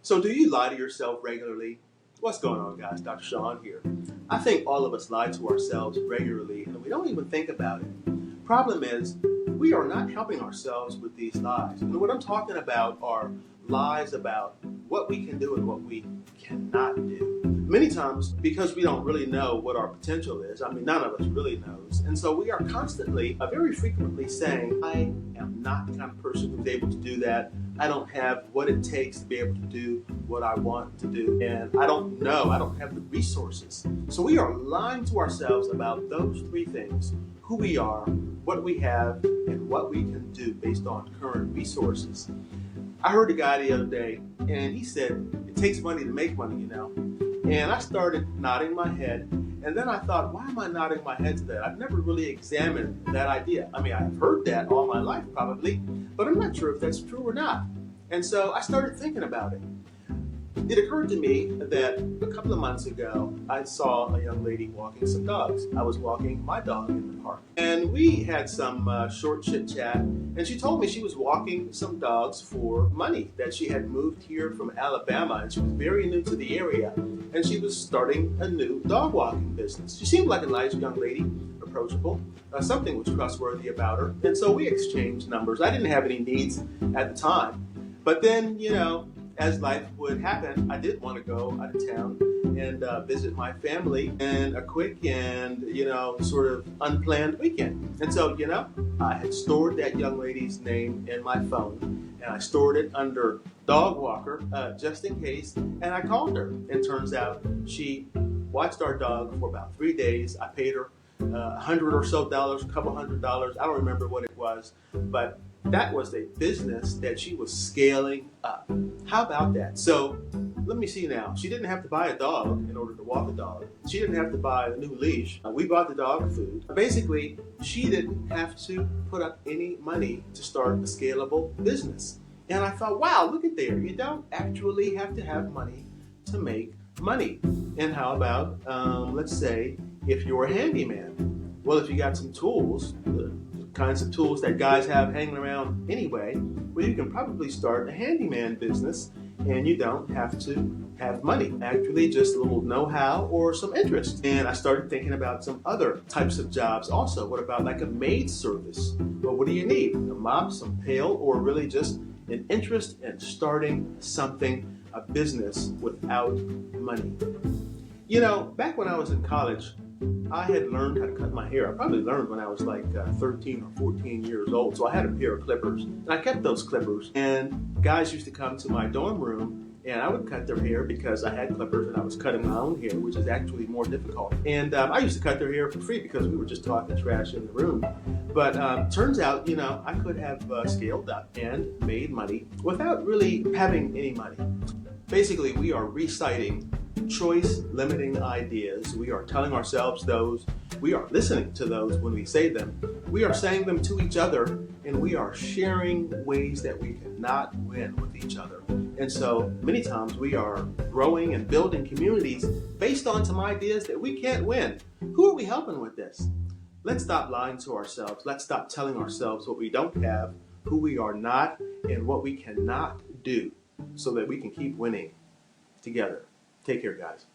So do you lie to yourself regularly? What's going on, guys? Dr. Sean here. I think all of us lie to ourselves regularly and we don't even think about it. Problem is, we are not helping ourselves with these lies. And what I'm talking about are lies about what we can do and what we cannot do. Many times, because we don't really know what our potential is, none of us really knows. And so we are constantly, very frequently saying, I am not the kind of person who's able to do that. I don't have what it takes to be able to do what I want to do. And I don't know, I don't have the resources. So we are lying to ourselves about those three things: who we are, what we have, and what we can do based on current resources. I heard a guy the other day, and he said, it takes money to make money, you know. And I started nodding my head, and then I thought, why am I nodding my head to that? I've never really examined that idea. I've heard that all my life probably, but I'm not sure if that's true or not. And so I started thinking about it. It occurred to me that a couple of months ago, I saw a young lady walking some dogs. I was walking my dog in the park. And we had some short chit chat, and she told me she was walking some dogs for money, that she had moved here from Alabama, and she was very new to the area, and she was starting a new dog walking business. She seemed like a nice young lady, approachable. Something was trustworthy about her, and so we exchanged numbers. I didn't have any needs at the time, but then, as life would happen, I did want to go out of town and visit my family in a quick and, sort of unplanned weekend. And so, I had stored that young lady's name in my phone, and I stored it under dog walker just in case, and I called her. And turns out she watched our dog for about 3 days. I paid her $100 or so, a couple $100. I don't remember what it was, but that was a business that she was scaling up. How about that? So let me see now. She didn't have to buy a dog in order to walk a dog. She didn't have to buy a new leash. We bought the dog food. Basically, she didn't have to put up any money to start a scalable business. And I thought, wow, look at there. You don't actually have to have money to make money. And how about, let's say, if you're a handyman? Well, if you got some tools, the kinds of tools that guys have hanging around anyway, well, you can probably start a handyman business, and you don't have to have money. Actually, just a little know-how or some interest. And I started thinking about some other types of jobs also. What about like a maid service? Well, what do you need? A mop, some pail, or really just an interest in starting something, a business without money? Back when I was in college, I had learned how to cut my hair. I probably learned when I was like 13 or 14 years old. So I had a pair of clippers, and I kept those clippers. And guys used to come to my dorm room, and I would cut their hair because I had clippers and I was cutting my own hair, which is actually more difficult. And I used to cut their hair for free because we were just talking trash in the room. But turns out, I could have scaled up and made money without really having any money. Basically, we are reciting choice limiting ideas. We are telling ourselves those. We are listening to those when we say them. We are saying them to each other, and we are sharing ways that we cannot win with each other. And so many times we are growing and building communities based on some ideas that we can't win. Who are we helping with this? Let's stop lying to ourselves. Let's stop telling ourselves what we don't have, who we are not, and what we cannot do, so that we can keep winning together. Take care, guys.